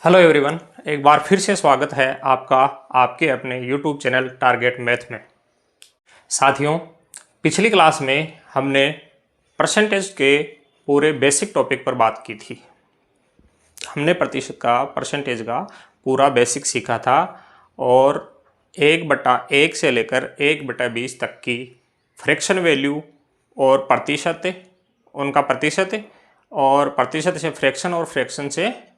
Hello everyone, एक बार फिर से स्वागत है आपका आपके अपने यूट्यूब चैनल टारगेट मैथ में। साथियों, पिछली क्लास में हमने परसेंटेज के पूरे बेसिक टॉपिक पर बात की थी। हमने प्रतिशत का परसेंटेज का पूरा बेसिक सीखा था और 1/1 से लेकर 1/20 तक की फ्रैक्शन वैल्यू और प्रतिशत, उनका प्रतिशत और प्रतिशत से फ्रैक्शन और फ्रैक्शन से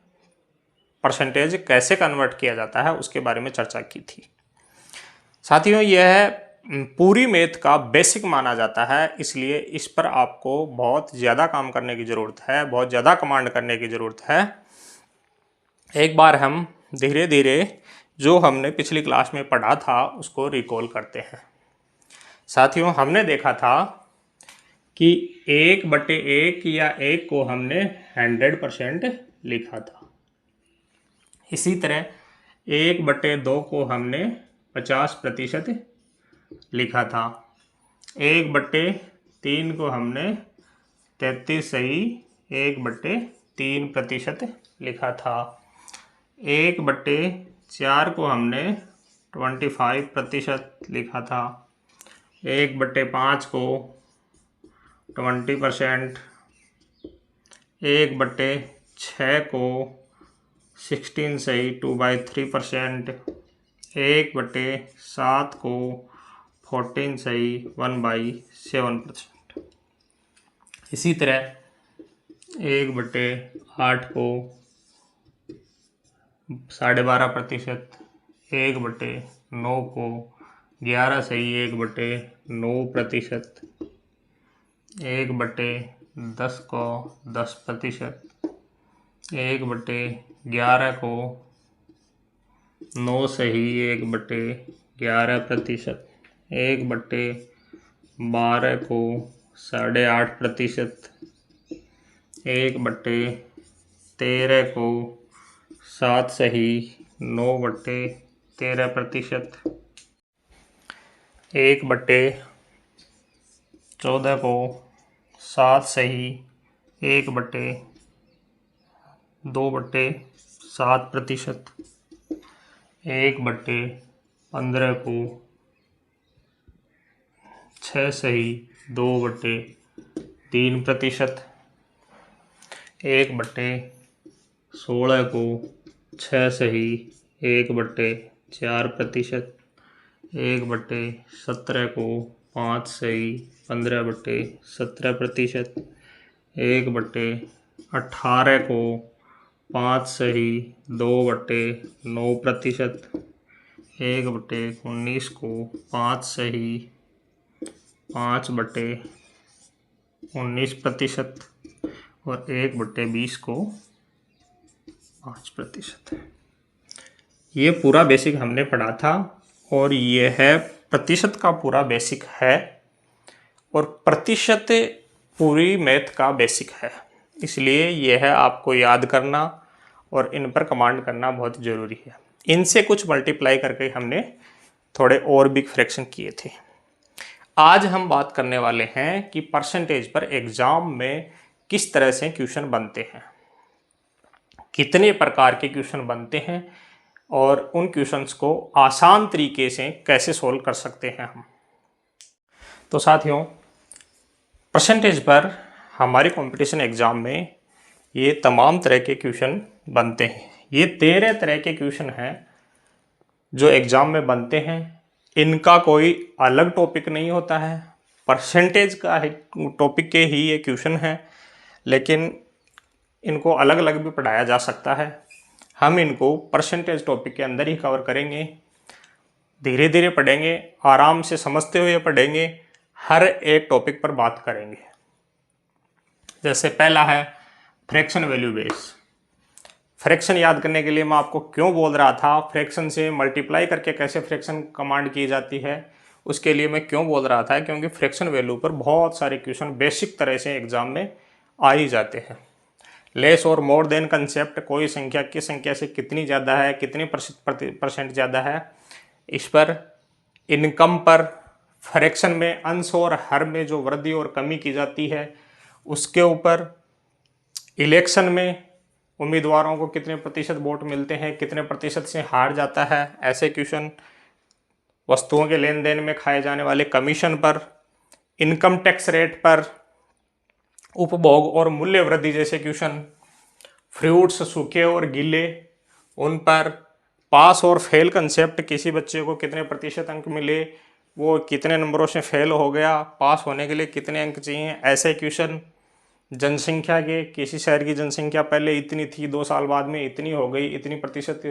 परसेंटेज कैसे कन्वर्ट किया जाता है उसके बारे में चर्चा की थी। साथियों, यह पूरी मैथ का बेसिक माना जाता है, इसलिए इस पर आपको बहुत ज़्यादा काम करने की ज़रूरत है, बहुत ज़्यादा कमांड करने की ज़रूरत है। एक बार हम धीरे धीरे जो हमने पिछली क्लास में पढ़ा था उसको रिकॉल करते हैं। साथियों, हमने देखा था कि 1/1 या 1 को हमने 100% लिखा था। इसी तरह 1/2 को हमने 50% लिखा था। 1/3 को हमने 33 सही 1/3% लिखा था। 1/4 को हमने 25% लिखा था। 1/5 को 20%, 1/6 को 16 सही 2/3%, 1/7 को 14 सही 1/7%। इसी तरह 1/8 को 12.5%, 1/9 को 11 सही 1/9%, 1/10 को 10%, 1/11 को 9 सही 1/11%, 1/12 को 8.5%, 1/13 को 7 सही 9/13%, 1/14 को 7 सही 1/2/7%, 1/15 को 6 सही 2/3%, 1/16 को 6 सही 1/4%, 1/17 को 5 सही 15/17%, 1/18 को 5 सही 2/9%, 1/19 को 5 सही 5/19% और 1/20 को 5%। ये पूरा बेसिक हमने पढ़ा था और ये है प्रतिशत का पूरा बेसिक है और प्रतिशत पूरी मैथ का बेसिक है, इसलिए यह है आपको याद करना और इन पर कमांड करना बहुत ज़रूरी है। इनसे कुछ मल्टीप्लाई करके हमने थोड़े और बिग फ्रैक्शन किए थे। आज हम बात करने वाले हैं कि परसेंटेज पर एग्जाम में किस तरह से क्वेश्चन बनते हैं, कितने प्रकार के क्वेश्चन बनते हैं और उन क्वेश्चंस को आसान तरीके से कैसे सोल्व कर सकते हैं हम। तो साथियों, परसेंटेज पर हमारे कंपटीशन एग्जाम में ये तमाम तरह के क्वेश्चन बनते हैं। ये 13 तरह के क्वेश्चन हैं जो एग्जाम में बनते हैं। इनका कोई अलग टॉपिक नहीं होता है, परसेंटेज का टॉपिक के ही ये क्वेश्चन हैं, लेकिन इनको अलग अलग भी पढ़ाया जा सकता है। हम इनको परसेंटेज टॉपिक के अंदर ही कवर करेंगे, धीरे धीरे पढ़ेंगे, आराम से समझते हुए पढ़ेंगे, हर एक टॉपिक पर बात करेंगे। जैसे पहला है फ्रैक्शन वैल्यू बेस। फ्रैक्शन याद करने के लिए मैं आपको क्यों बोल रहा था, फ्रैक्शन से मल्टीप्लाई करके कैसे फ्रैक्शन कमांड की जाती है उसके लिए मैं क्यों बोल रहा था, क्योंकि फ्रैक्शन वैल्यू पर बहुत सारे क्वेश्चन बेसिक तरह से एग्जाम में आ ही जाते हैं। लेस और मोर देन कंसेप्ट, कोई संख्या किस संख्या से कितनी ज़्यादा है, कितने परसेंट ज़्यादा है, इस पर, इनकम पर, फ्रैक्शन में अंश और हर में जो वृद्धि और कमी की जाती है उसके ऊपर, इलेक्शन में उम्मीदवारों को कितने प्रतिशत वोट मिलते हैं, कितने प्रतिशत से हार जाता है, ऐसे क्वेश्चन, वस्तुओं के लेन देन में खाए जाने वाले कमीशन पर, इनकम टैक्स रेट पर, उपभोग और मूल्य वृद्धि जैसे क्वेश्चन, फ्रूट्स सूखे और गीले उन पर, पास और फेल कंसेप्ट, किसी बच्चे को कितने प्रतिशत अंक मिले, वो कितने नंबरों से फेल हो गया, पास होने के लिए कितने अंक चाहिए, ऐसे क्वेश्चन, जनसंख्या के, किसी शहर की जनसंख्या पहले इतनी थी 2 साल बाद में इतनी हो गई, इतनी प्रतिशत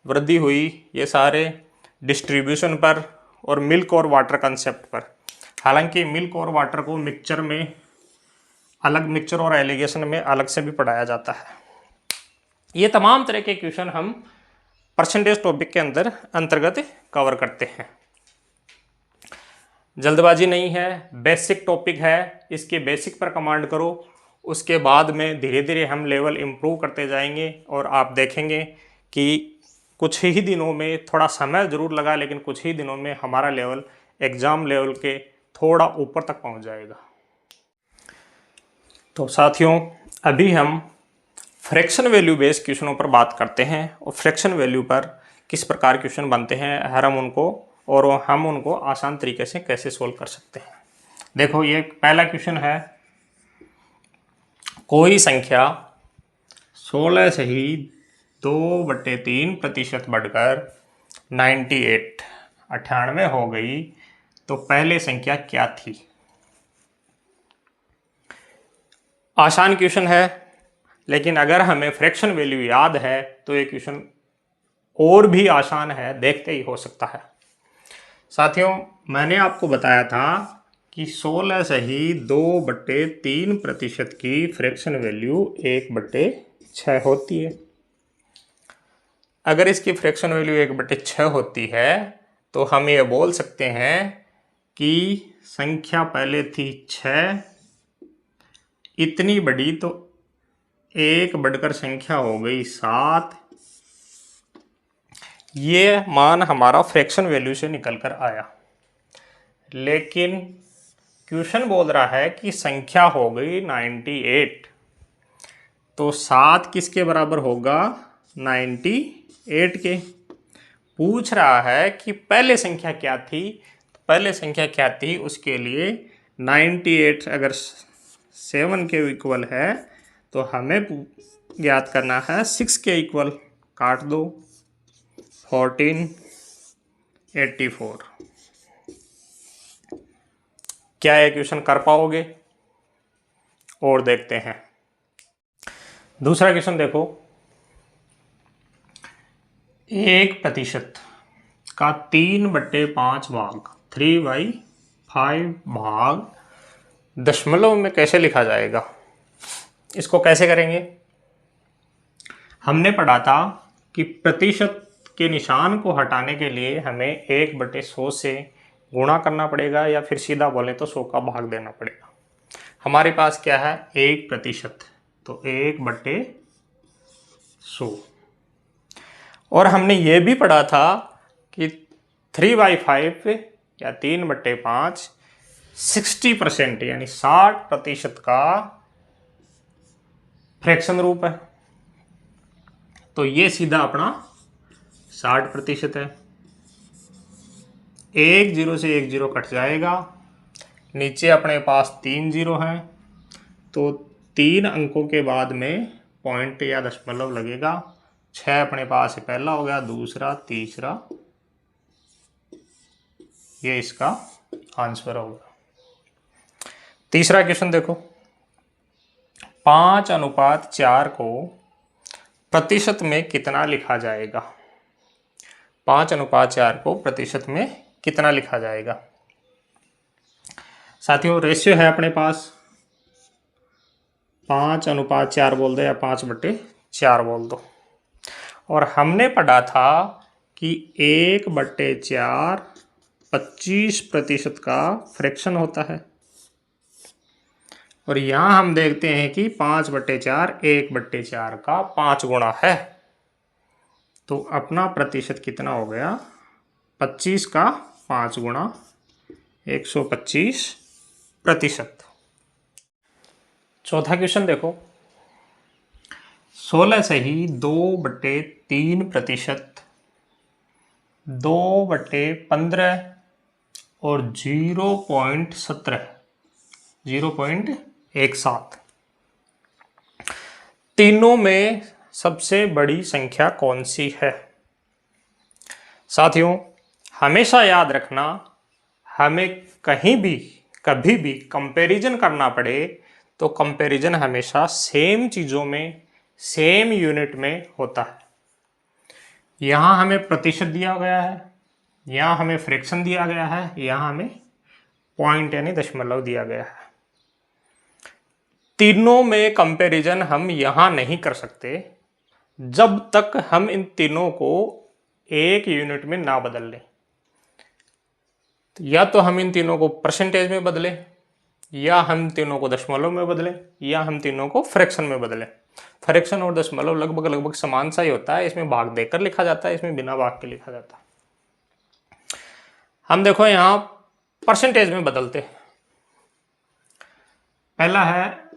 वृद्धि हुई, ये सारे डिस्ट्रीब्यूशन पर, और मिल्क और वाटर कंसेप्ट पर। हालांकि मिल्क और वाटर को मिक्सचर में अलग, मिक्सचर और एलिगेशन में अलग से भी पढ़ाया जाता है। ये तमाम तरह के क्वेश्चन हम परसेंटेज टॉपिक के अंतर्गत कवर करते हैं। जल्दबाजी नहीं है, बेसिक टॉपिक है, इसके बेसिक पर कमांड करो, उसके बाद में धीरे धीरे हम लेवल इम्प्रूव करते जाएंगे और आप देखेंगे कि कुछ ही दिनों में, थोड़ा समय ज़रूर लगा लेकिन कुछ ही दिनों में हमारा लेवल एग्ज़ाम लेवल के थोड़ा ऊपर तक पहुंच जाएगा। तो साथियों, अभी हम फ्रैक्शन वैल्यू बेस्ड क्वेश्चनों पर बात करते हैं और फ्रैक्शन वैल्यू पर किस प्रकार क्वेश्चन बनते हैं, हम उनको आसान तरीके से कैसे सोल्व कर सकते हैं। देखो, ये पहला क्वेश्चन है, कोई संख्या 16 से ही 2/3% बढ़कर 98 हो गई, तो पहले संख्या क्या थी। आसान क्वेश्चन है, लेकिन अगर हमें फ्रैक्शन वैल्यू याद है तो ये क्वेश्चन और भी आसान है, देखते ही हो सकता है। साथियों, मैंने आपको बताया था कि 16 से ही 2/3% की फ्रैक्शन वैल्यू 1/6 होती है। अगर इसकी फ्रैक्शन वैल्यू 1/6 होती है तो हम ये बोल सकते हैं कि संख्या पहले थी 6, इतनी बड़ी, तो 1 बढ़कर संख्या हो गई 7। ये मान हमारा फ्रैक्शन वैल्यू से निकल कर आया, लेकिन क्वेश्चन बोल रहा है कि संख्या हो गई 98, तो 7 किसके बराबर होगा, 98 के। पूछ रहा है कि पहले संख्या क्या थी, तो पहले संख्या क्या थी, उसके लिए 98 अगर 7 के इक्वल है तो हमें ज्ञात करना है 6 के इक्वल। काट दो, 1484। क्या ये क्वेश्चन कर पाओगे? और देखते हैं। दूसरा क्वेश्चन देखो, 1% का 3/5 भाग, 3/5 भाग दशमलव में कैसे लिखा जाएगा। इसको कैसे करेंगे? हमने पढ़ा था कि प्रतिशत के निशान को हटाने के लिए हमें 1/100 से गुणा करना पड़ेगा, या फिर सीधा बोले तो 100 का भाग देना पड़ेगा। हमारे पास क्या है, 1%, तो 1/100। और हमने ये भी पढ़ा था कि 3/5 या 3/5 60% यानी 60% का फ्रैक्शन रूप है, तो ये सीधा अपना 60% है। 1 0 से 1 0 कट जाएगा, नीचे अपने पास 3 0 हैं, तो 3 अंकों के बाद में पॉइंट या दशमलव लगेगा। 6 अपने पास है, पहला हो गया, दूसरा, तीसरा, ये इसका आंसर होगा। तीसरा क्वेश्चन देखो, 5:4 को प्रतिशत में कितना लिखा जाएगा। 5:4 को प्रतिशत में कितना लिखा जाएगा। साथियों, रेशियो है अपने पास 5:4 बोल दो या 5/4 बोल दो, और हमने पढ़ा था कि 1/4 25% का फ्रैक्शन होता है, और यहां हम देखते हैं कि 5/4 1/4 का 5 गुणा है, तो अपना प्रतिशत कितना हो गया, 25 का 5 गुणा 125%। चौथा क्वेश्चन देखो, 16 से ही 2/3%, 2/15 और 0.17 तीनों में सबसे बड़ी संख्या कौन सी है? साथियों, हमेशा याद रखना, हमें कहीं भी कभी भी कंपैरिजन करना पड़े तो कंपैरिजन हमेशा सेम चीज़ों में, सेम यूनिट में होता है। यहाँ हमें प्रतिशत दिया गया है, यहाँ हमें फ्रैक्शन दिया गया है, यहाँ हमें पॉइंट यानी दशमलव दिया गया है। तीनों में कंपैरिजन हम यहाँ नहीं कर सकते जब तक हम इन तीनों को एक यूनिट में ना बदल लें। या तो हम इन तीनों को परसेंटेज में बदलें, या हम तीनों को दशमलव में बदलें, या हम तीनों को फ्रैक्शन में बदलें। फ्रैक्शन और दशमलव लगभग समान सा ही होता है, इसमें भाग देकर लिखा जाता है, इसमें बिना भाग के लिखा जाता है। हम देखो यहाँ परसेंटेज में बदलते हैं। पहला है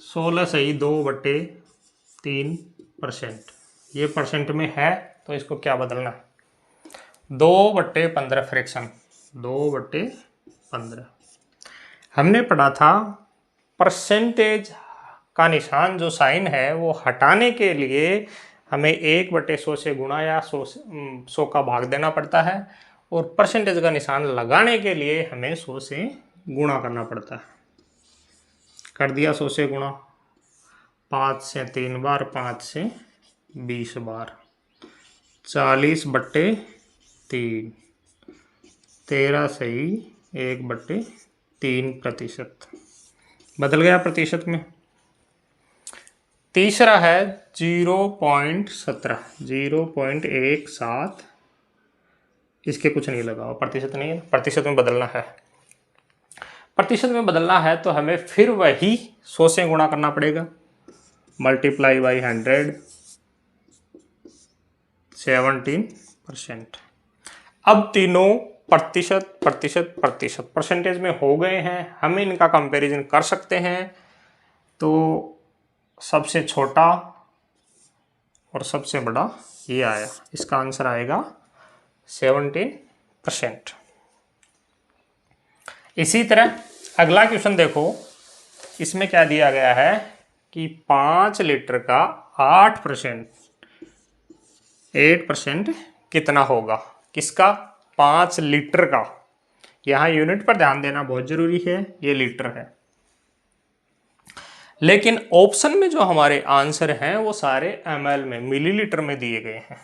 16 से ही 2/3%, ये परसेंट में है तो इसको क्या बदलना है? 2/15 फ्रैक्शन, 2/15। हमने पढ़ा था परसेंटेज का निशान जो साइन है वो हटाने के लिए हमें 1/100 से गुणा या 100 का भाग देना पड़ता है, और परसेंटेज का निशान लगाने के लिए हमें 100 से गुणा करना पड़ता है। कर दिया 100 से गुणा, 5 से 3 बार, 5 से 20 बार, 40/3, 13 से ही 1/3%, बदल गया प्रतिशत में। तीसरा है 0.17, 0.17, इसके कुछ नहीं लगा हुआ, प्रतिशत नहीं है, प्रतिशत में बदलना है। प्रतिशत में बदलना है तो हमें फिर वही 100 से गुणा करना पड़ेगा, मल्टीप्लाई बाई 100, 17%। अब तीनों प्रतिशत प्रतिशत प्रतिशत परसेंटेज में हो गए हैं, हम इनका कंपैरिजन कर सकते हैं। तो सबसे छोटा और सबसे बड़ा ये आया, इसका आंसर आएगा 17%। इसी तरह अगला क्वेश्चन देखो, इसमें क्या दिया गया है कि 5 लीटर का 8% कितना होगा? किसका? 5 लीटर का। यहाँ यूनिट पर ध्यान देना बहुत जरूरी है, ये लीटर है। लेकिन ऑप्शन में जो हमारे आंसर हैं वो सारे ml में, मिलीलीटर में दिए गए हैं।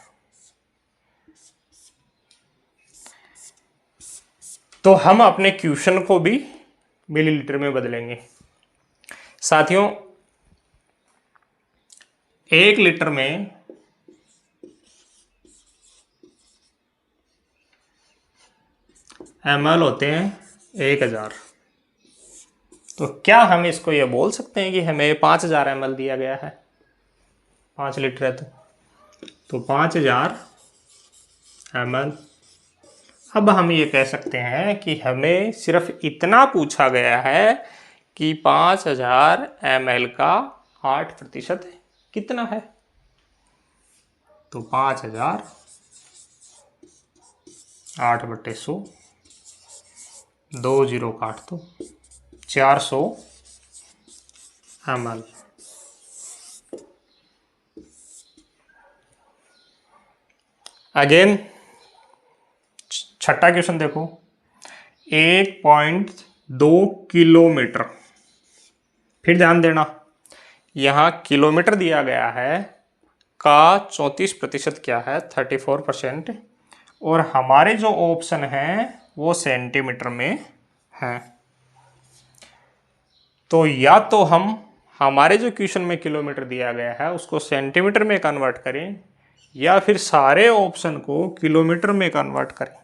तो हम अपने क्वेश्चन को भी मिलीलीटर में बदलेंगे। साथियों, 1 लीटर में ml होते हैं 1000। तो क्या हम इसको ये बोल सकते हैं कि हमें 5000 ml दिया गया है? 5 लीटर है तो 5000 ml। अब हम ये कह सकते हैं कि हमें सिर्फ इतना पूछा गया है कि 5000 ml का 8% कितना है? तो 5000 8/100, 2 0 काट दो, 400 ml। अगेन छठा क्वेश्चन देखो, 1.2 किलोमीटर। फिर ध्यान देना, यहाँ किलोमीटर दिया गया है का 34% क्या है? 34%। और हमारे जो ऑप्शन है वो सेंटीमीटर में है। तो या तो हम हमारे जो क्वेश्चन में किलोमीटर दिया गया है उसको सेंटीमीटर में कन्वर्ट करें, या फिर सारे ऑप्शन को किलोमीटर में कन्वर्ट करें।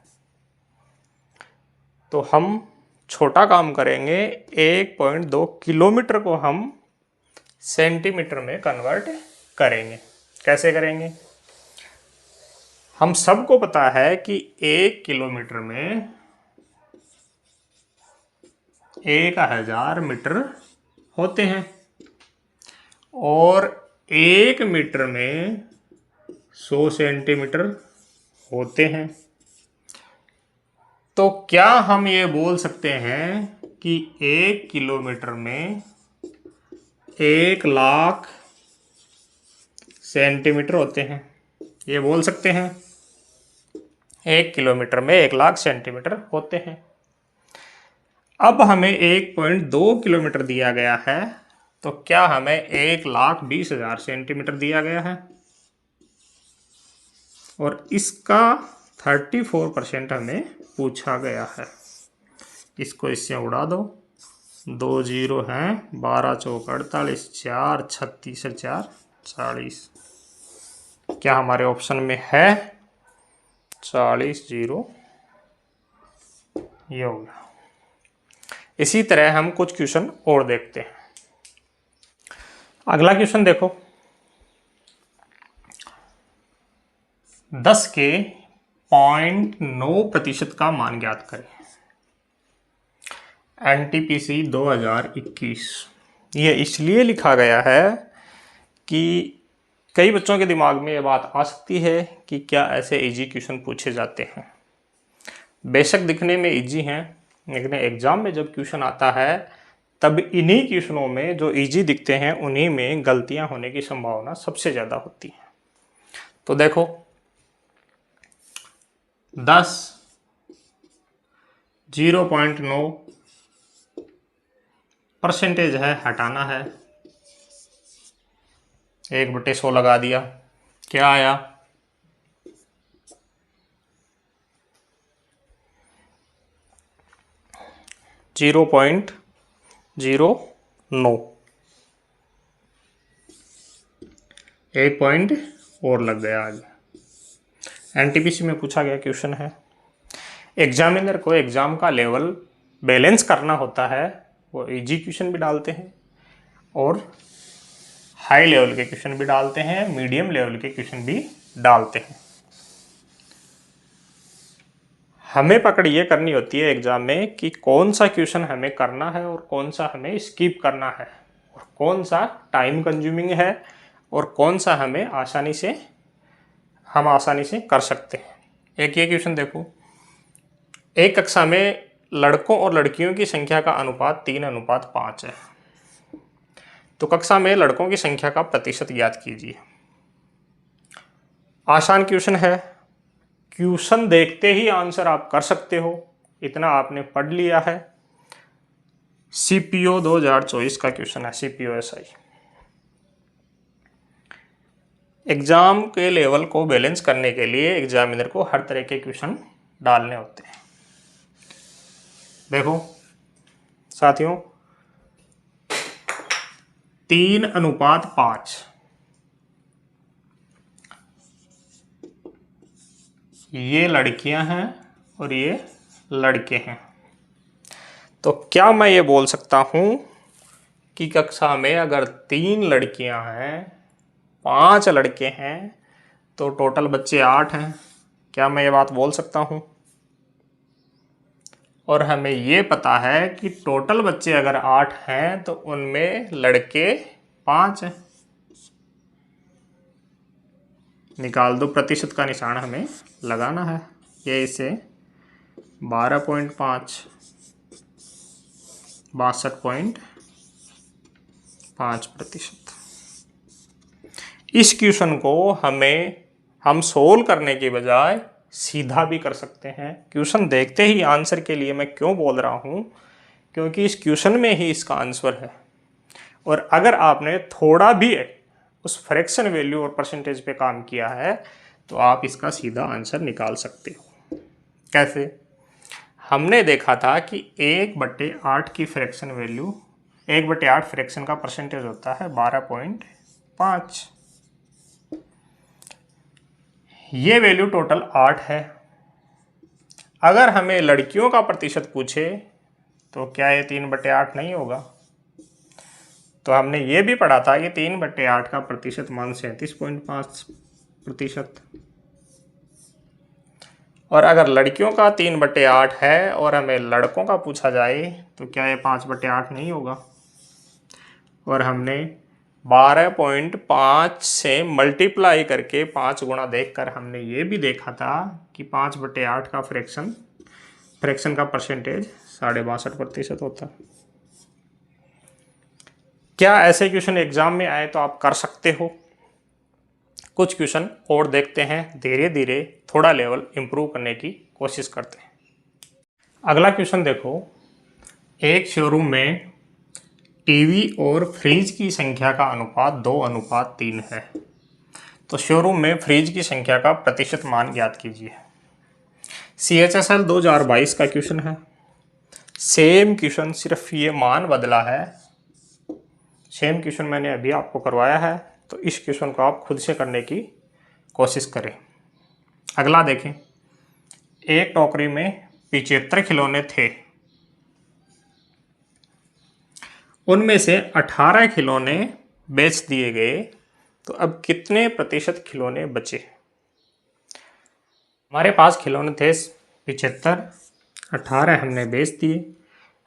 तो हम छोटा काम करेंगे, 1.2 किलोमीटर को हम सेंटीमीटर में कन्वर्ट करेंगे। कैसे करेंगे? हम सबको पता है कि 1 किलोमीटर में 1000 मीटर होते हैं, और 1 मीटर में 100 सेंटीमीटर होते हैं। तो क्या हम ये बोल सकते हैं कि 1 किलोमीटर में 1 लाख सेंटीमीटर होते हैं? ये बोल सकते हैं 1 किलोमीटर में 1 लाख सेंटीमीटर होते हैं। अब हमें 1.2 किलोमीटर दिया गया है, तो क्या हमें 1,20,000 सेंटीमीटर दिया गया है? और इसका 34% हमें पूछा गया है। इसको इससे उड़ा दो, 2 जीरो हैं, 12 चौक 48, 4 36 4 40। क्या हमारे ऑप्शन में है 40 जीरो? ये हो गया। इसी तरह हम कुछ क्वेश्चन और देखते हैं। अगला क्वेश्चन देखो, 10 के 0.9% का मान ज्ञात करें। एनटीपीसी 2021। ये इसलिए लिखा गया है कि कई बच्चों के दिमाग में ये बात आ सकती है कि क्या ऐसे इजी क्वेश्चन पूछे जाते हैं। बेशक दिखने में इजी हैं, लेकिन एग्जाम में जब क्वेश्चन आता है तब इन्हीं क्वेश्चनों में जो इजी दिखते हैं उन्हीं में गलतियां होने की संभावना सबसे ज़्यादा होती है। तो देखो 10 0.9% है, हटाना है। 1/100 लगा दिया, क्या आया? 0.09। 1 पॉइंट और लग गया आगे। एनटीपीसी में पूछा गया क्वेश्चन है। एग्जामिनर को एग्जाम का लेवल बैलेंस करना होता है, वो इजी क्वेश्चन भी डालते हैं और हाई लेवल के क्वेश्चन भी डालते हैं, मीडियम लेवल के क्वेश्चन भी डालते हैं। हमें पकड़ ये करनी होती है एग्जाम में कि कौन सा क्वेश्चन हमें करना है और कौन सा हमें स्किप करना है, और कौन सा टाइम कंज्यूमिंग है और कौन सा हमें आसानी से कर सकते हैं। एक ये क्वेश्चन देखो, एक कक्षा में लड़कों और लड़कियों की संख्या का अनुपात 3:5 है। तो कक्षा में लड़कों की संख्या का प्रतिशत ज्ञात कीजिए। आसान क्वेश्चन है, क्वेश्चन देखते ही आंसर आप कर सकते हो, इतना आपने पढ़ लिया है। सीपीओ 2024 का क्वेश्चन है, सीपीओ एसआई। एग्जाम के लेवल को बैलेंस करने के लिए एग्जामिनर को हर तरह के क्वेश्चन डालने होते हैं। देखो साथियों, 3:5 ये लड़कियां हैं और ये लड़के हैं। तो क्या मैं ये बोल सकता हूं कि कक्षा में अगर 3 लड़कियां हैं 5 लड़के हैं तो टोटल बच्चे 8 हैं? क्या मैं ये बात बोल सकता हूं? और हमें ये पता है कि टोटल बच्चे अगर 8 हैं तो उनमें लड़के 5 हैं। निकाल दो, प्रतिशत का निशान हमें लगाना है। ये इसे 12.5 62.5%। इस क्वेश्चन को हम सोल्व करने के बजाय सीधा भी कर सकते हैं। क्वेश्चन देखते ही आंसर के लिए मैं क्यों बोल रहा हूं, क्योंकि इस क्वेश्चन में ही इसका आंसर है। और अगर आपने थोड़ा भी उस फ्रैक्शन वैल्यू और परसेंटेज पे काम किया है तो आप इसका सीधा आंसर निकाल सकते हो। कैसे? हमने देखा था कि 1/8 की फ्रैक्शन वैल्यू, 1/8 फ्रैक्शन का परसेंटेज होता है 12.5। ये वैल्यू टोटल 8 है। अगर हमें लड़कियों का प्रतिशत पूछे तो क्या ये 3/8 नहीं होगा? तो हमने ये भी पढ़ा था कि 3/8 का प्रतिशत मान 37.5%। और अगर लड़कियों का 3/8 है और हमें लड़कों का पूछा जाए तो क्या ये 5/8 नहीं होगा? और हमने 12.5 से मल्टीप्लाई करके 5 गुणा देखकर हमने ये भी देखा था कि 5/8 का फ्रैक्शन का परसेंटेज 62.5% होता। क्या ऐसे क्वेश्चन एग्जाम में आए तो आप कर सकते हो। कुछ क्वेश्चन और देखते हैं, धीरे धीरे थोड़ा लेवल इंप्रूव करने की कोशिश करते हैं। अगला क्वेश्चन देखो, एक शोरूम में टीवी और फ्रिज की संख्या का अनुपात 2:3 है। तो शोरूम में फ्रिज की संख्या का प्रतिशत मान ज्ञात कीजिए। CHSL 2022 का क्वेश्चन है। सेम क्वेश्चन, सिर्फ ये मान बदला है। सेम क्वेश्चन मैंने अभी आपको करवाया है, तो इस क्वेश्चन को आप खुद से करने की कोशिश करें। अगला देखें, एक टोकरी में 75 खिलौने थे, उनमें से 18 खिलौने बेच दिए गए, तो अब कितने प्रतिशत खिलौने बचे। हमारे पास खिलौने थे 75, 18 हमने बेच दिए,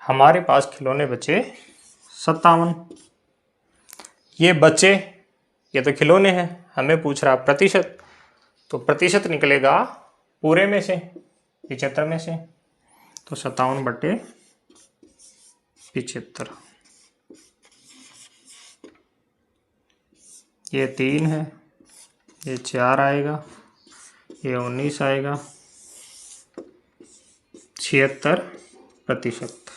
हमारे पास खिलौने बचे 57। ये बचे, ये तो खिलौने हैं, हमें पूछ रहा प्रतिशत, तो प्रतिशत निकलेगा पूरे में से, 75 में से, तो 57/75। ये 3 है, ये 4 आएगा, ये 19 आएगा, 76%।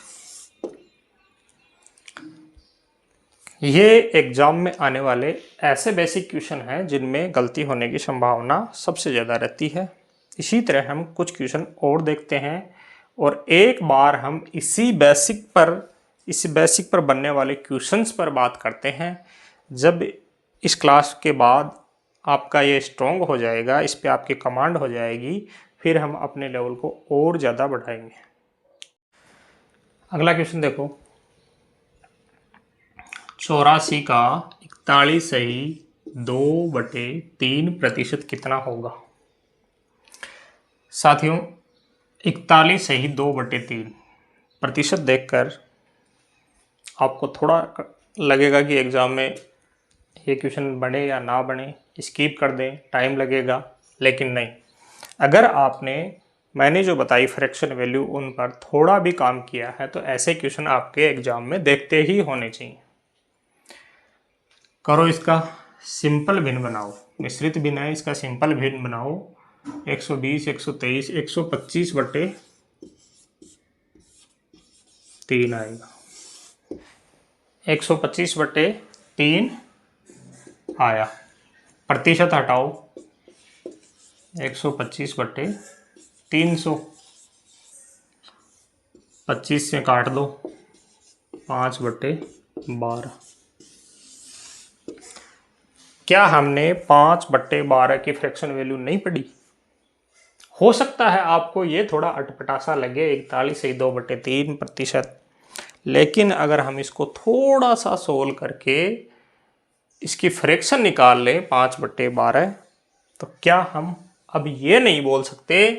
ये एग्जाम में आने वाले ऐसे बेसिक क्वेश्चन हैं जिनमें गलती होने की संभावना सबसे ज़्यादा रहती है। इसी तरह हम कुछ क्वेश्चन और देखते हैं और एक बार हम इसी बेसिक पर बनने वाले क्वेश्चंस पर बात करते हैं। जब इस क्लास के बाद आपका ये स्ट्रॉन्ग हो जाएगा, इस पे आपकी कमांड हो जाएगी, फिर हम अपने लेवल को और ज़्यादा बढ़ाएंगे। अगला क्वेश्चन देखो, 84 का 41 सही 2/3% कितना होगा। साथियों, 41 सही 2/3 प्रतिशत देखकर आपको थोड़ा लगेगा कि एग्ज़ाम में ये क्वेश्चन बने या ना बने, स्किप कर दें, टाइम लगेगा, लेकिन नहीं। अगर आपने मैंने जो बताई फ्रैक्शन वैल्यू उन पर थोड़ा भी काम किया है तो ऐसे क्वेश्चन आपके एग्जाम में देखते ही होने चाहिए। करो इसका सिंपल भिन्न बनाओ, मिश्रित भिन्न है, इसका सिंपल भिन्न बनाओ। 120, 123, 125/3 आएगा। 125/3 आया। प्रतिशत हटाओ, 125/300, 25 से काट दो, 5/12। क्या हमने 5/12 की फ्रैक्शन वैल्यू नहीं पढ़ी। हो सकता है आपको ये थोड़ा अटपटा लगे, 41 से 2/3%, लेकिन अगर हम इसको थोड़ा सा सोल्व करके इसकी फ्रैक्शन निकाल लें 5/12, तो क्या हम अब ये नहीं बोल सकते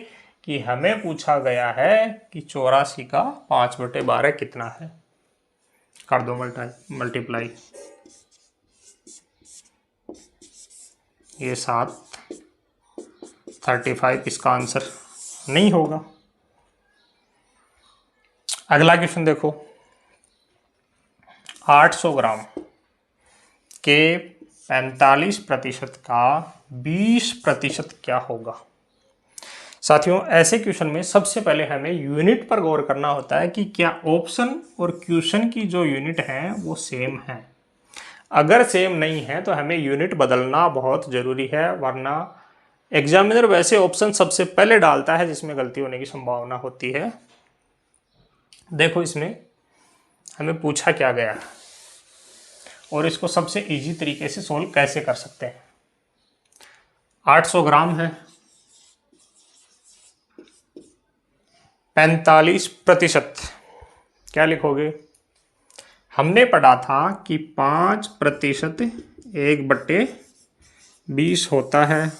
कि हमें पूछा गया है कि 84 का 5/12 कितना है। कर दो मल्टीप्लाई, ये 7, 35 इसका आंसर नहीं होगा। अगला क्वेश्चन देखो, 800 ग्राम के 45% का 20% क्या होगा। साथियों, ऐसे क्वेश्चन में सबसे पहले हमें यूनिट पर गौर करना होता है कि क्या ऑप्शन और क्वेश्चन की जो यूनिट है वो सेम है। अगर सेम नहीं है तो हमें यूनिट बदलना बहुत ज़रूरी है, वरना एग्जामिनर वैसे ऑप्शन सबसे पहले डालता है जिसमें गलती होने की संभावना होती है। देखो इसमें हमें पूछा क्या गया और इसको सबसे इजी तरीके से सोल्व कैसे कर सकते हैं। 800 ग्राम है, 45%, क्या लिखोगे। हमने पढ़ा था कि 5% 1/20 होता है,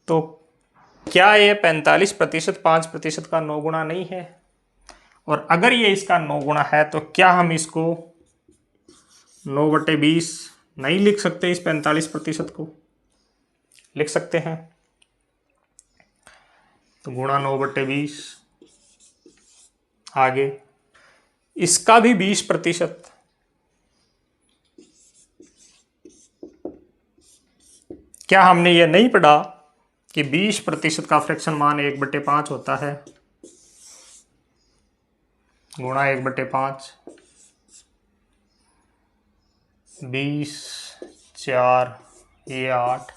तो क्या ये 45% 5% का 9 गुना नहीं है। और अगर ये इसका 9 गुना है तो क्या हम इसको 9/20 नहीं लिख सकते, इस 45% को लिख सकते हैं, तो गुणा 9/20। आगे इसका भी 20%। क्या हमने ये नहीं पढ़ा कि 20% का फ्रैक्शन मान 1/5 होता है, गुणा 1/5, 20, 4, ये 8,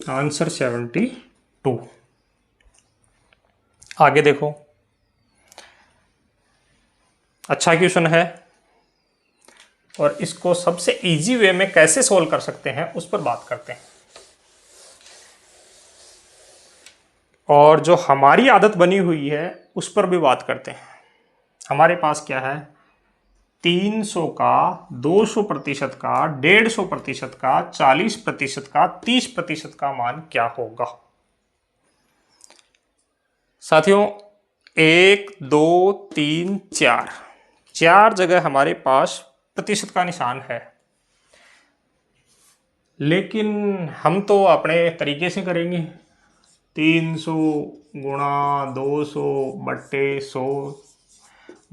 आंसर 72। आगे देखो, अच्छा क्वेश्चन है, और इसको सबसे इजी वे में कैसे सोल्व कर सकते हैं उस पर बात करते हैं। और जो हमारी आदत बनी हुई है उस पर भी बात करते हैं। हमारे पास क्या है, 300 का, 200% का, 150% का, 40% का, 30% का मान क्या होगा। साथियों 1, 2, 3, 4 जगह हमारे पास प्रतिशत का निशान है, लेकिन हम तो अपने तरीके से करेंगे। 300 गुणा 200/100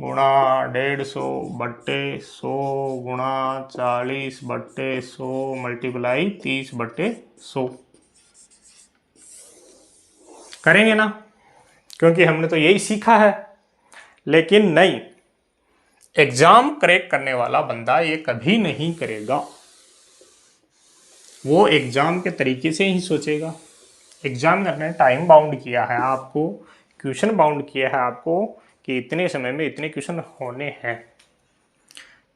गुणा 150/100 गुणा 40/100 मल्टीप्लाई 30/100 करेंगे ना, क्योंकि हमने तो यही सीखा है। लेकिन नहीं, एग्जाम क्रैक करने वाला बंदा ये कभी नहीं करेगा, वो एग्जाम के तरीके से ही सोचेगा। एग्जामिनर ने टाइम बाउंड किया है आपको, क्वेश्चन बाउंड किया है आपको कि इतने समय में इतने क्वेश्चन होने हैं,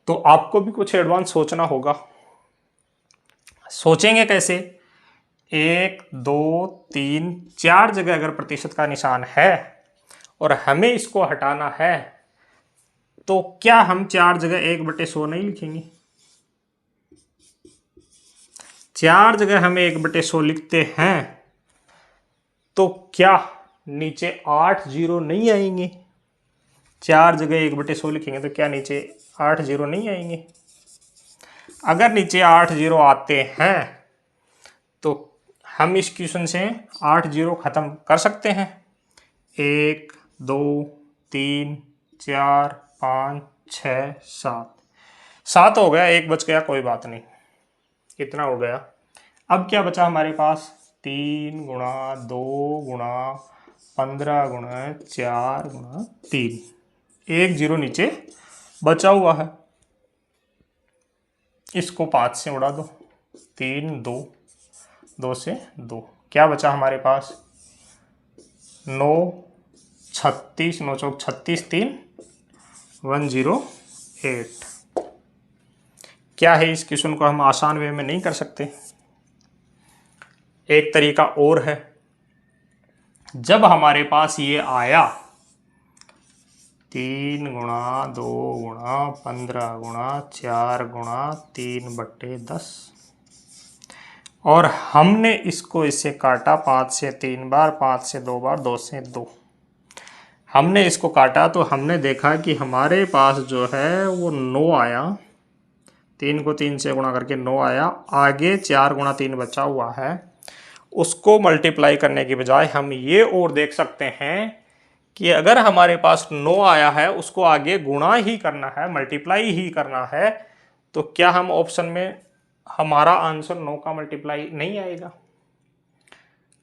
तो आपको भी कुछ एडवांस सोचना होगा। सोचेंगे कैसे, 1, 2, 3, 4 जगह अगर प्रतिशत का निशान है और हमें इसको हटाना है, तो क्या हम 4 जगह 1/100 नहीं लिखेंगे। 4 जगह हमें 1/100 लिखते हैं, तो क्या नीचे 8 जीरो नहीं आएंगे। 4 जगह 1/100 लिखेंगे तो क्या नीचे 8 जीरो नहीं आएंगे। अगर नीचे 8 जीरो आते हैं तो हम इस क्वेश्चन से 8 जीरो खत्म कर सकते हैं। 1, 2, 3, 4, 5, 6, 7 हो गया, एक बच गया, कोई बात नहीं, कितना हो गया। अब क्या बचा हमारे पास, 3 गुणा 2 गुणा 15 गुणा 4 गुणा 3, 1 जीरो नीचे बचा हुआ है, इसको 5 से उड़ा दो, 3, 2, 2 से 2, क्या बचा हमारे पास, 9, 36, 9 चौक 36, 3, 108। क्या है, इस क्वेश्चन को हम आसान वे में नहीं कर सकते। एक तरीका और है, जब हमारे पास ये आया 3 गुणा 2 गुणा 15 गुणा 4 गुणा 3/10, और हमने इसको इससे काटा 5 से 3 बार, 5 से 2 बार, 2 से 2, हमने इसको काटा तो हमने देखा कि हमारे पास जो है वो 9 आया, 3 को 3 से गुणा करके 9 आया। आगे 4 गुणा 3 बचा हुआ है, उसको मल्टीप्लाई करने की बजाय हम ये और देख सकते हैं कि अगर हमारे पास 9 आया है उसको आगे गुणा ही करना है, मल्टीप्लाई ही करना है, तो क्या हम ऑप्शन में हमारा आंसर 9 का मल्टीप्लाई नहीं आएगा।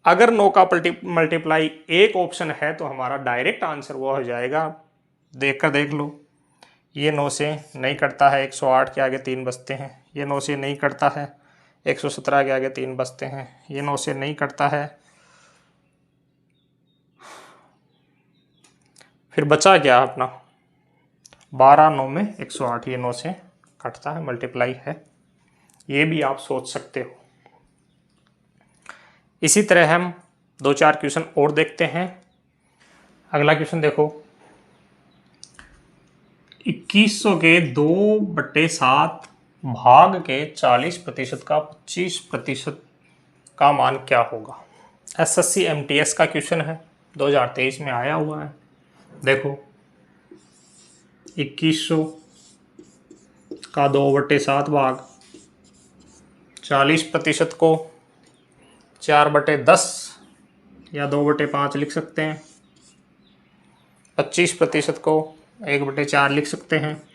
अगर 9 का मल्टीप्लाई एक ऑप्शन है तो हमारा डायरेक्ट आंसर वो हो जाएगा, देखकर देख लो, ये 9 से नहीं कटता है, 108 के आगे 3 बचते हैं, ये 9 से नहीं कटता है, 117 के आगे 3 बचते हैं, ये 9 से नहीं कटता है, फिर बचा क्या अपना 12, 9 में 108, ये 9 से कटता है, मल्टीप्लाई है, ये भी आप सोच सकते हो। इसी तरह हम 2-4 क्वेश्चन और देखते हैं। अगला क्वेश्चन देखो, 2100 के 2/7 भाग के 40% का 25% का मान क्या होगा। SSC MTS का क्वेश्चन है, 2023 में आया हुआ है। देखो 2100 का 2/7 भाग, 40% को 4/10 या 2/5 लिख सकते हैं, 25% को 1/4 लिख सकते हैं।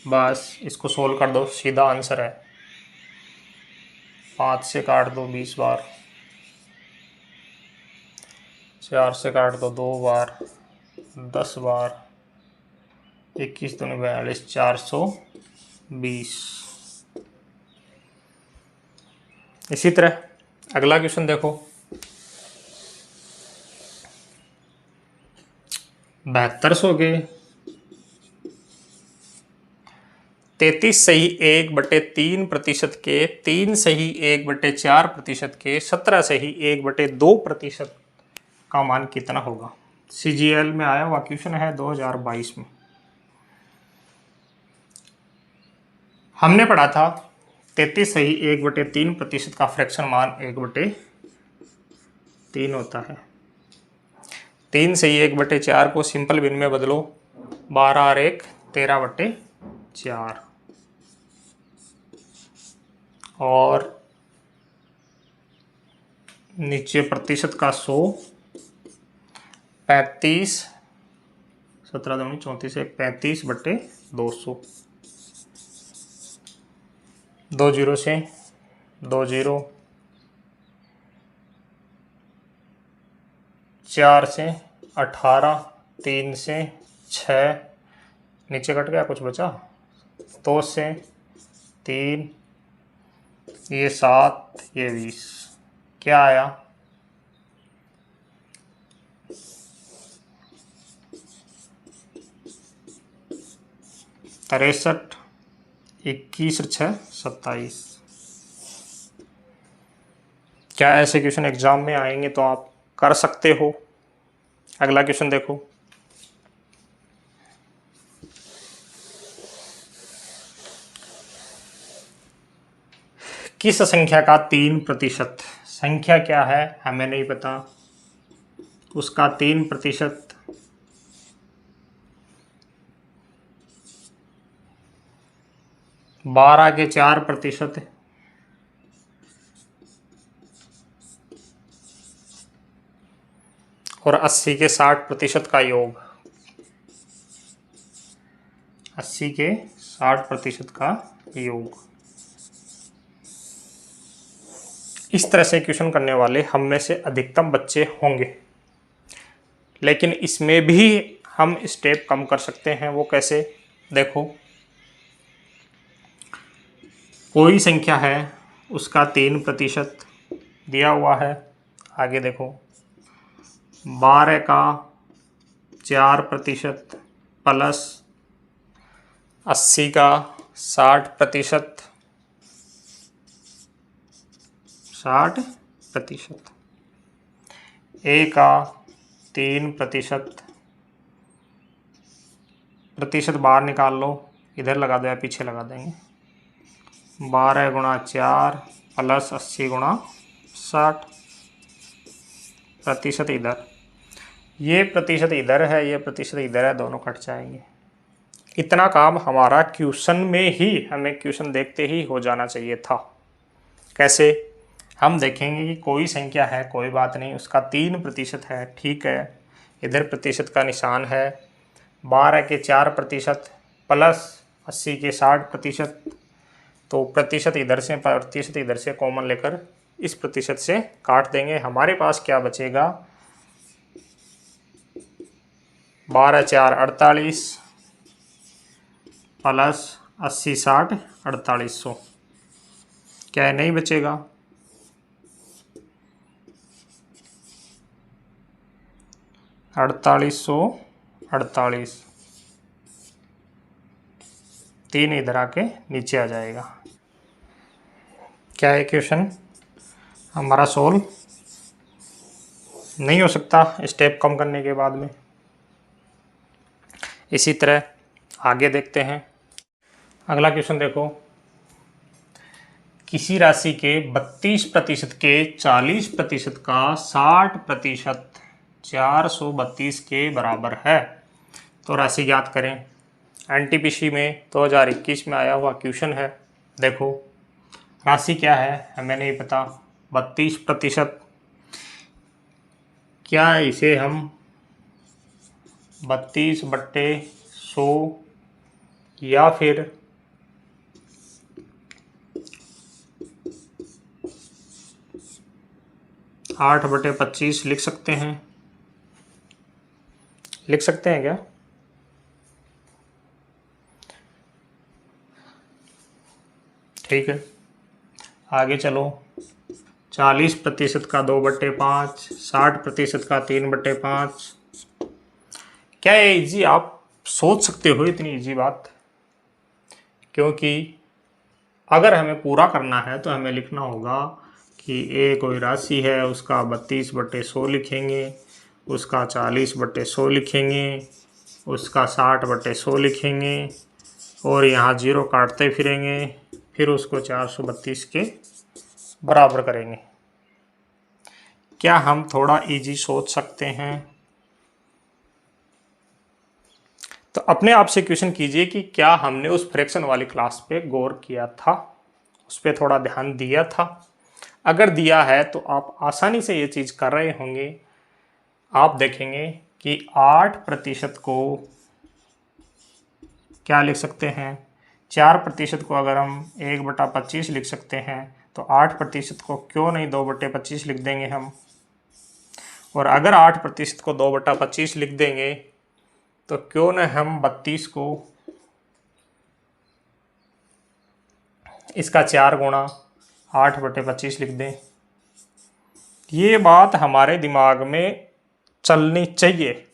बस इसको सोल्व कर दो, सीधा आंसर है। 5 से काट दो 20 बार, 4 से काट दो 2 बार, 10 बार, 21 दूनी 42, 420। इसी तरह अगला क्वेश्चन देखो, 7200 के 33 सही 1/3% के 3 सही 1/4% के 17 सही 1/2% का मान कितना होगा। CGL में आया हुआ क्वेश्चन है 2022 में। हमने पढ़ा था 33 सही 1/3% का फ्रैक्शन मान 1/3 होता है। 3 सही 1/4 को सिंपल भिन्न में बदलो, 12 और 1 13/4, और नीचे प्रतिशत का 100, 35, 17 दूनी 34, 35/200, 2 जीरो से 2 जीरो, 4 से 18, 3 से 6, नीचे कट गया कुछ बचा, 2 से 3, ये 7, ये 20, क्या आया 63, 21 और 6 27। क्या ऐसे क्वेश्चन एग्जाम में आएंगे तो आप कर सकते हो। अगला क्वेश्चन देखो, किस संख्या का 3%, संख्या क्या है हमें नहीं पता, उसका 3%, बारह के 4%, और 80 के 60% का योग, 80 के 60% का योग। इस तरह से क्वेश्चन करने वाले हम में से अधिकतम बच्चे होंगे, लेकिन इसमें भी हम स्टेप कम कर सकते हैं। वो कैसे, देखो कोई संख्या है उसका 3% दिया हुआ है, आगे देखो 12 का 4% प्लस 80 का 60%, 60%, ए का 3%, प्रतिशत बाहर निकाल लो, इधर लगा दो या पीछे लगा देंगे, 12 गुणा 4 प्लस 80 गुणा 60, प्रतिशत इधर, ये प्रतिशत इधर है, ये प्रतिशत इधर है, दोनों कट जाएंगे। इतना काम हमारा क्वेश्चन में ही, हमें क्वेश्चन देखते ही हो जाना चाहिए था। कैसे, हम देखेंगे कि कोई संख्या है, कोई बात नहीं, उसका 3% है, ठीक है, इधर प्रतिशत का निशान है, 12 के 4% प्लस 80 के 60%, तो प्रतिशत इधर से प्रतिशत इधर से कॉमन लेकर इस प्रतिशत से काट देंगे। हमारे पास क्या बचेगा, 12 4 48 प्लस 80 60 4800, क्या है, नहीं बचेगा, 4848, 3 इधर आके नीचे आ जाएगा। क्या है क्वेश्चन हमारा सोल्व नहीं हो सकता स्टेप कम करने के बाद में। इसी तरह आगे देखते हैं, अगला क्वेश्चन देखो, किसी राशि के 32% के 40% का 60% 432 के बराबर है, तो राशि ज्ञात करें। एनटीपीसी में 2021 में आया हुआ क्वेश्चन है। देखो राशि क्या है हमें नहीं पता, 32%। क्या इसे हम 32/100 या फिर 8/25 लिख सकते हैं? लिख सकते हैं क्या? ठीक है, आगे चलो। 40% का 2/5, 60% का 3/5। क्या ये इजी आप सोच सकते हो इतनी इजी बात? क्योंकि अगर हमें पूरा करना है तो हमें लिखना होगा कि ए कोई राशि है, उसका 32/100 लिखेंगे, उसका 40/100 लिखेंगे, उसका 60/100 लिखेंगे और यहाँ जीरो काटते फिरेंगे, फिर उसको 432 के बराबर करेंगे। क्या हम थोड़ा इजी सोच सकते हैं? तो अपने आप से क्वेश्चन कीजिए कि क्या हमने उस फ्रैक्शन वाली क्लास पे गौर किया था, उस पर थोड़ा ध्यान दिया था? अगर दिया है तो आप आसानी से ये चीज़ कर रहे होंगे। आप देखेंगे कि 8% को क्या लिख सकते हैं, 4% को अगर हम 1/25 लिख सकते हैं तो 8% को क्यों नहीं 2/25 लिख देंगे हम? और अगर 8% को 2/25 लिख देंगे तो क्यों न हम 32 को इसका 4 गुणा 8/25 लिख दें। ये बात हमारे दिमाग में चलनी चाहिए।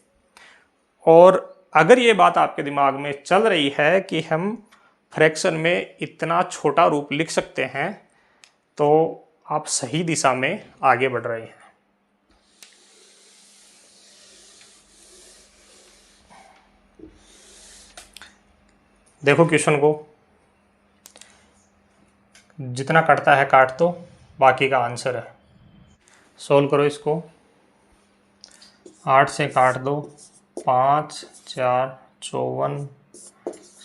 और अगर ये बात आपके दिमाग में चल रही है कि हम फ्रैक्शन में इतना छोटा रूप लिख सकते हैं तो आप सही दिशा में आगे बढ़ रहे हैं। देखो क्वेश्चन को, जितना कटता है काट दो, बाकी का आंसर है। सोल्व करो इसको, 8 से काट दो, 5 4 54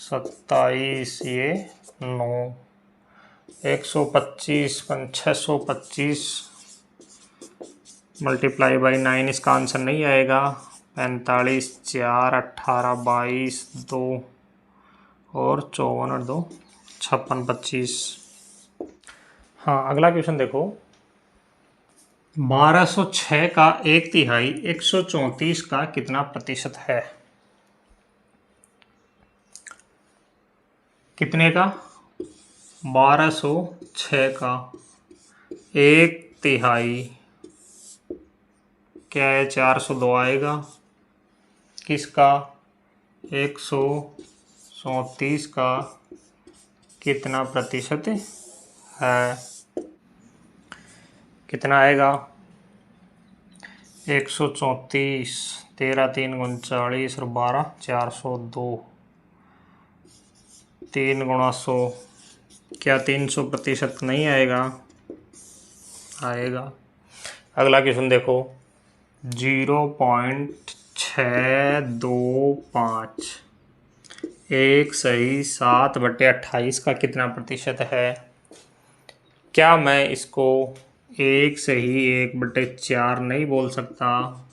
27, ये 9, 125 625 मल्टीप्लाई बाई 9, इसका आंसर नहीं आएगा। 45 4 18 22 2 और 54 और 2 56 25। हाँ अगला क्वेश्चन देखो, 1206 का 1/3 134 का कितना प्रतिशत है? कितने का? 1206 का 1/3 क्या है, 402 आएगा। किसका? 134 का कितना प्रतिशत है? कितना आएगा? 134, 13 3 39 और 12 402, 3 गुणा 100, क्या 300% नहीं आएगा? आएगा। अगला क्वेश्चन देखो, 0.625 एक सही 7/28 का कितना प्रतिशत है? क्या मैं इसको एक सही 1/4 नहीं बोल सकता?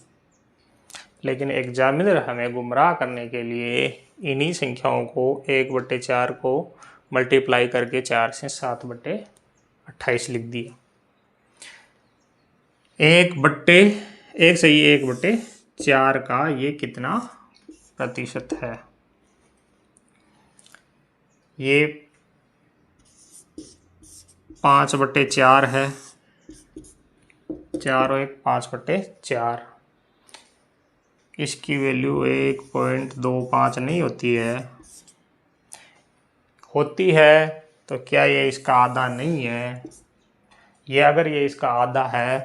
लेकिन एग्जामिनर हमें गुमराह करने के लिए इन्हीं संख्याओं को 1/4 को मल्टीप्लाई करके 4 से 7/28 लिख दिया। एक सही 1/4 का ये कितना प्रतिशत है? ये 5/4 है, 4 और 1 5/4। इसकी वैल्यू 1.25 नहीं होती है, होती है तो क्या ये इसका आधा नहीं है? ये अगर ये इसका आधा है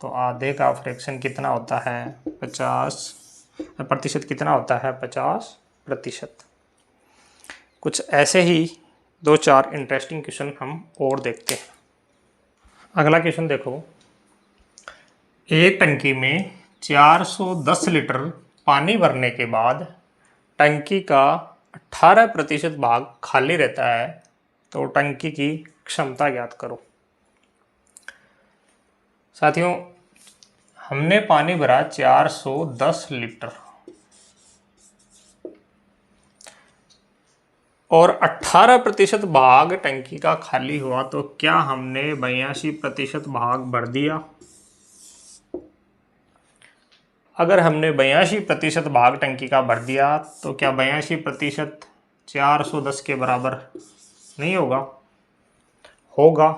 तो आधे का फ्रैक्शन कितना होता है? 50% कितना होता है? 50%। कुछ ऐसे ही 2-4 इंटरेस्टिंग क्वेश्चन हम और देखते हैं। अगला क्वेश्चन देखो, एक टंकी में 410 लीटर पानी भरने के बाद टंकी का 18% भाग खाली रहता है तो टंकी की क्षमता ज्ञात करो। साथियों, हमने पानी भरा 410 लीटर और 18% भाग टंकी का खाली हुआ, तो क्या हमने 82% भाग भर दिया? अगर हमने 82% भाग टंकी का भर दिया तो क्या 82% 410 के बराबर नहीं होगा? होगा।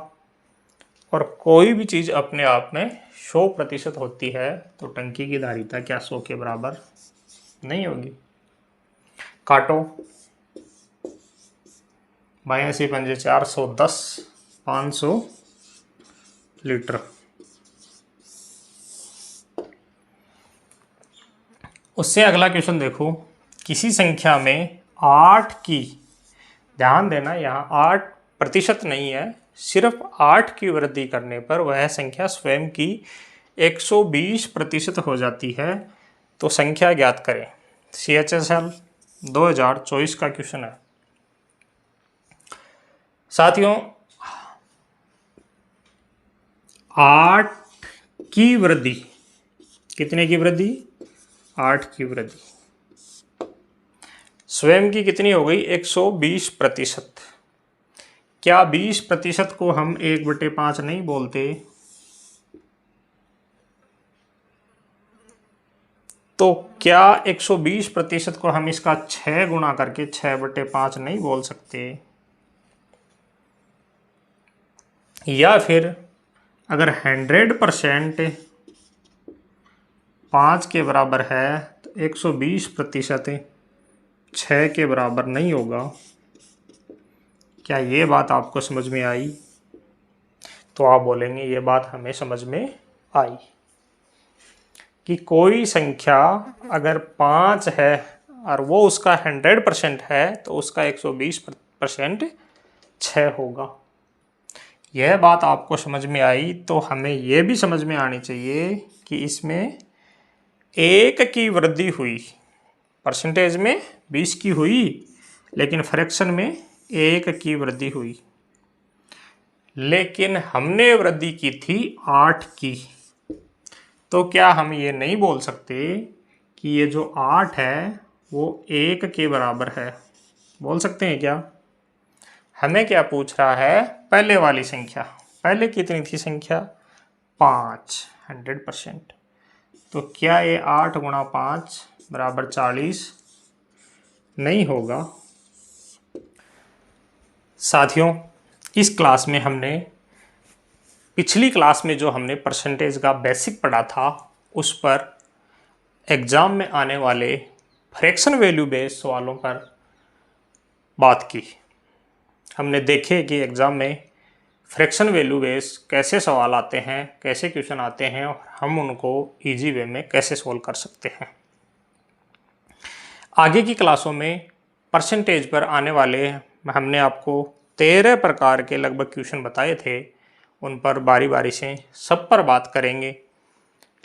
और कोई भी चीज़ अपने आप में 100% होती है तो टंकी की धारिता क्या 100 के बराबर नहीं होगी? काटो। 82 पंजे 410, 500 लीटर। उससे अगला क्वेश्चन देखो, किसी संख्या में 8 की, ध्यान देना यहाँ 8% नहीं है, सिर्फ 8 की वृद्धि करने पर वह संख्या स्वयं की 120% हो जाती है, तो संख्या ज्ञात करें। CHSL 2024 का क्वेश्चन है। साथियों, 8 की वृद्धि, कितने की वृद्धि? 8 की वृद्धि स्वयं की कितनी हो गई? 120%। क्या 20% को हम 1/5 नहीं बोलते? तो क्या 120% को हम इसका 6 गुणा करके 6/5 नहीं बोल सकते? या फिर अगर 100% 5 के बराबर है तो 120% 6 के बराबर नहीं होगा। क्या ये बात आपको समझ में आई? तो आप बोलेंगे ये बात हमें समझ में आई कि कोई संख्या अगर 5 है और वो उसका 100% है तो उसका 120% 6 होगा। यह बात आपको समझ में आई तो हमें यह भी समझ में आनी चाहिए कि इसमें 1 की वृद्धि हुई, परसेंटेज में 20 की हुई लेकिन फ्रैक्शन में 1 की वृद्धि हुई, लेकिन हमने वृद्धि की थी 8 की। तो क्या हम ये नहीं बोल सकते कि ये जो 8 है वो 1 के बराबर है? बोल सकते हैं क्या? हमें क्या पूछ रहा है? पहले वाली संख्या। पहले कितनी थी संख्या? 5, 100%। तो क्या ये 8 गुणा 5 बराबर 40 नहीं होगा? साथियों, इस क्लास में हमने, पिछली क्लास में जो हमने परसेंटेज का बेसिक पढ़ा था उस पर एग्ज़ाम में आने वाले फ्रैक्शन वैल्यू बेस्ड सवालों पर बात की। हमने देखे कि एग्ज़ाम में फ्रैक्शन वैल्यू बेस्ड कैसे सवाल आते हैं, कैसे क्वेश्चन आते हैं और हम उनको इजी वे में कैसे सोल्व कर सकते हैं। आगे की क्लासों में परसेंटेज पर आने वाले हमने आपको 13 प्रकार के लगभग क्वेश्चन बताए थे, उन पर बारी बारी से सब पर बात करेंगे।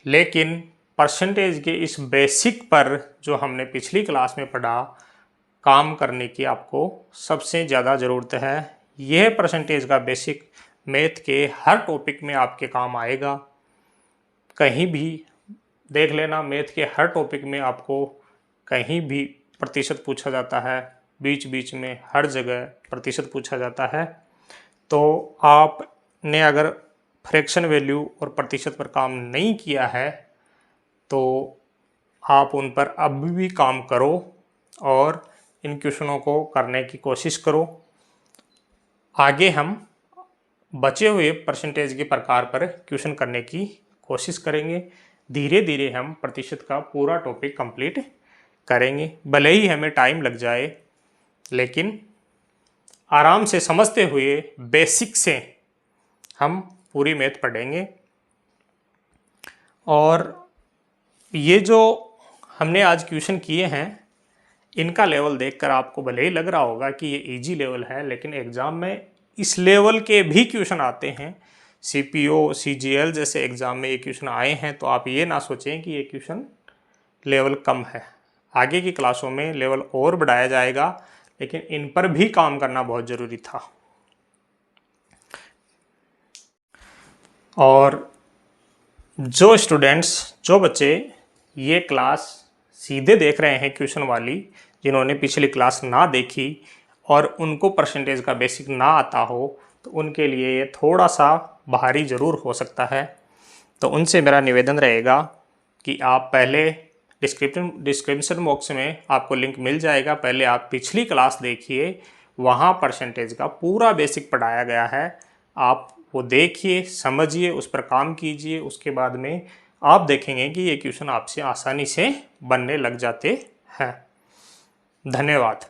लेकिन परसेंटेज के इस बेसिक पर जो हमने पिछली क्लास में पढ़ा, काम करने की आपको सबसे ज़्यादा ज़रूरत है। यह परसेंटेज का बेसिक मैथ के हर टॉपिक में आपके काम आएगा। कहीं भी देख लेना, मैथ के हर टॉपिक में आपको कहीं भी प्रतिशत पूछा जाता है, बीच बीच में हर जगह प्रतिशत पूछा जाता है। तो आपने अगर फ्रैक्शन वैल्यू और प्रतिशत पर काम नहीं किया है तो आप उन पर अभी भी काम करो और इन क्वेश्चनों को करने की कोशिश करो। आगे हम बचे हुए परसेंटेज के प्रकार पर क्वेश्चन करने की कोशिश करेंगे। धीरे धीरे हम प्रतिशत का पूरा टॉपिक कंप्लीट करेंगे। भले ही हमें टाइम लग जाए लेकिन आराम से समझते हुए बेसिक से हम पूरी मैथ पढ़ेंगे। और ये जो हमने आज क्वेश्चन किए हैं इनका लेवल देखकर आपको भले ही लग रहा होगा कि ये इजी लेवल है, लेकिन एग्ज़ाम में इस लेवल के भी क्वेश्चन आते हैं। CPO, CGL जैसे एग्ज़ाम में ये क्वेश्चन आए हैं, तो आप ये ना सोचें कि ये क्वेश्चन लेवल कम है। आगे की क्लासों में लेवल और बढ़ाया जाएगा, लेकिन इन पर भी काम करना बहुत ज़रूरी था। और जो स्टूडेंट्स, जो बच्चे ये क्लास सीधे देख रहे हैं क्वेश्चन वाली, जिन्होंने पिछली क्लास ना देखी और उनको परसेंटेज का बेसिक ना आता हो, तो उनके लिए ये थोड़ा सा भारी ज़रूर हो सकता है। तो उनसे मेरा निवेदन रहेगा कि आप पहले डिस्क्रिप्शन बॉक्स में आपको लिंक मिल जाएगा, पहले आप पिछली क्लास देखिए, वहाँ परसेंटेज का पूरा बेसिक पढ़ाया गया है। आप वो देखिए, समझिए, उस पर काम कीजिए, उसके बाद में आप देखेंगे कि ये क्वेश्चन आपसे आसानी से बनने लग जाते हैं। धन्यवाद।